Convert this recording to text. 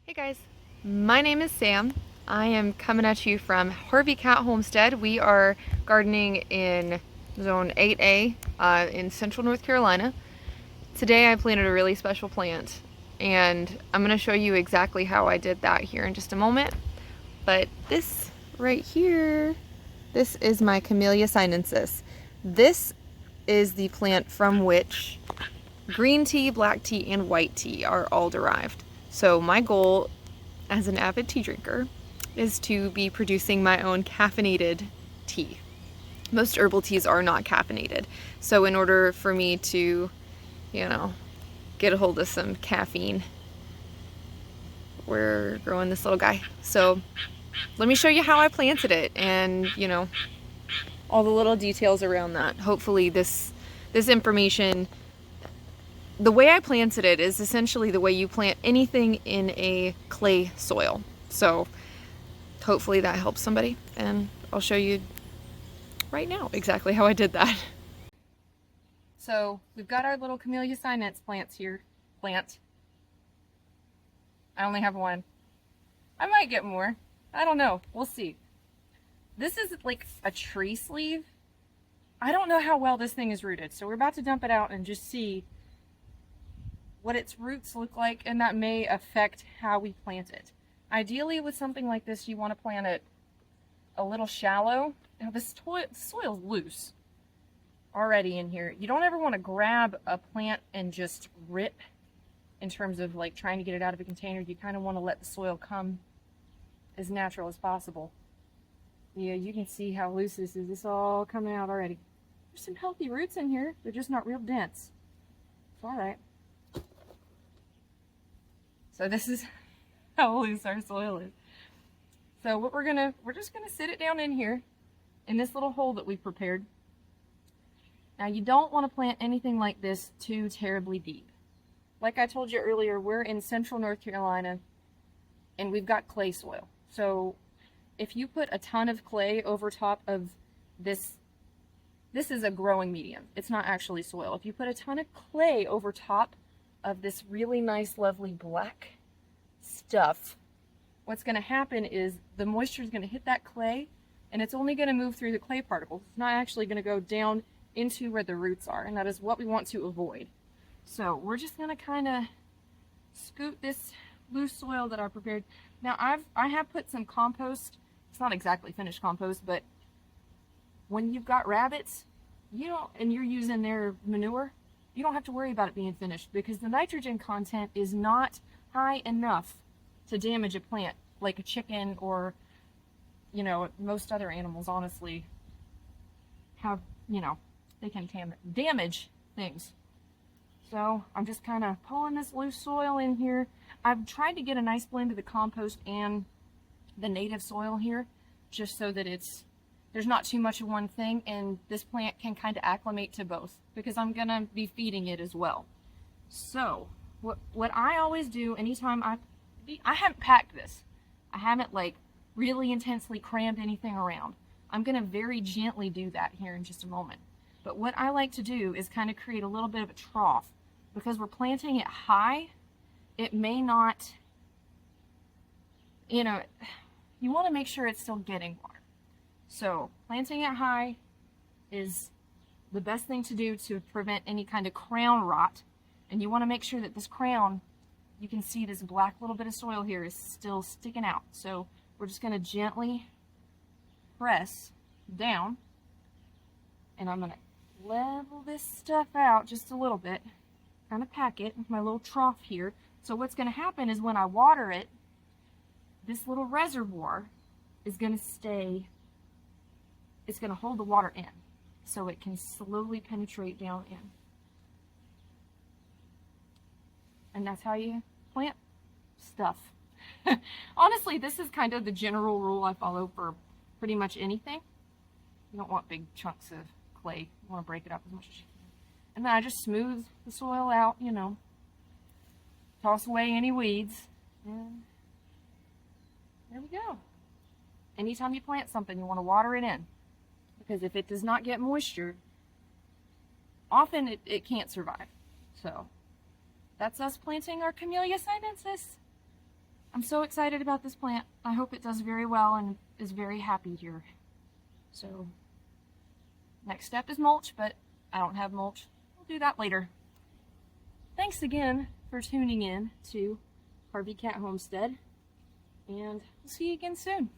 Hey guys, my name is Sam. I am coming at you from Harvey Cat Homestead. We are gardening in zone 8A in central North Carolina. Today I planted a really special plant and I'm going to show you exactly how I did that here in just a moment. But this right here, this is my Camellia sinensis. This is the plant from which green tea, black tea, and white tea are all derived. So my goal as an avid tea drinker is to be producing my own caffeinated tea. Most herbal teas are not caffeinated. So in order for me to, get a hold of some caffeine, we're growing this little guy. So let me show you how I planted it and, all the little details around that. Hopefully this information, the way I planted it is essentially the way you plant anything in a clay soil. So hopefully that helps somebody, and I'll show you right now exactly how I did that. So we've got our little Camellia sinensis plants here. I only have one. I might get more. I don't know. We'll see. This is like a tree sleeve. I don't know how well this thing is rooted, so we're about to dump it out and just see what its roots look like, and that may affect how we plant it. Ideally with something like this, you want to plant it a little shallow. Now this soil's loose already in here. You don't ever want to grab a plant and just rip in terms of like trying to get it out of a container. You kind of want to let the soil come as natural as possible. Yeah, you can see how loose this is. This is all coming out already. There's some healthy roots in here. They're just not real dense. It's all right. So this is how loose our soil is. So what we're just gonna sit it down in here in this little hole that we've prepared. Now you don't want to plant anything like this too terribly deep. Like I told you earlier, we're in central North Carolina and we've got clay soil. So if you put a ton of clay over top of this is a growing medium. It's not actually soil. If you put a ton of clay over top of this really nice, lovely black stuff, what's going to happen is the moisture is going to hit that clay and it's only going to move through the clay particles. It's not actually going to go down into where the roots are, and that is what we want to avoid. So we're just going to kind of scoot this loose soil that I prepared. Now I have put some compost. It's not exactly finished compost, but when you've got rabbits, and you're using their manure, you don't have to worry about it being finished because the nitrogen content is not high enough to damage a plant like a chicken or, most other animals, honestly, have, they can damage things. So I'm just kind of pulling this loose soil in here. I've tried to get a nice blend of the compost and the native soil here just so that there's not too much of one thing, and this plant can kind of acclimate to both because I'm gonna be feeding it as well. So what I always do anytime I haven't packed this, I haven't like really intensely crammed anything around. I'm gonna very gently do that here in just a moment. But what I like to do is kind of create a little bit of a trough because we're planting it high. It may not, you want to make sure it's still getting water. So planting it high is the best thing to do to prevent any kind of crown rot. And you want to make sure that this crown, you can see this black little bit of soil here is still sticking out. So we're just going to gently press down, and I'm going to level this stuff out just a little bit, kind of pack it with my little trough here. So what's going to happen is when I water it, this little reservoir is going to stay, it's going to hold the water in so it can slowly penetrate down in. And that's how you plant stuff. Honestly, this is kind of the general rule I follow for pretty much anything. You don't want big chunks of clay. You want to break it up as much as you can. And then I just smooth the soil out, toss away any weeds, and there we go. Anytime you plant something, you want to water it in, because if it does not get moisture, often it can't survive. So that's us planting our Camellia sinensis. I'm so excited about this plant. I hope it does very well and is very happy here. So next step is mulch, but I don't have mulch. We'll do that later. Thanks again for tuning in to Harvey Cat Homestead, and we'll see you again soon.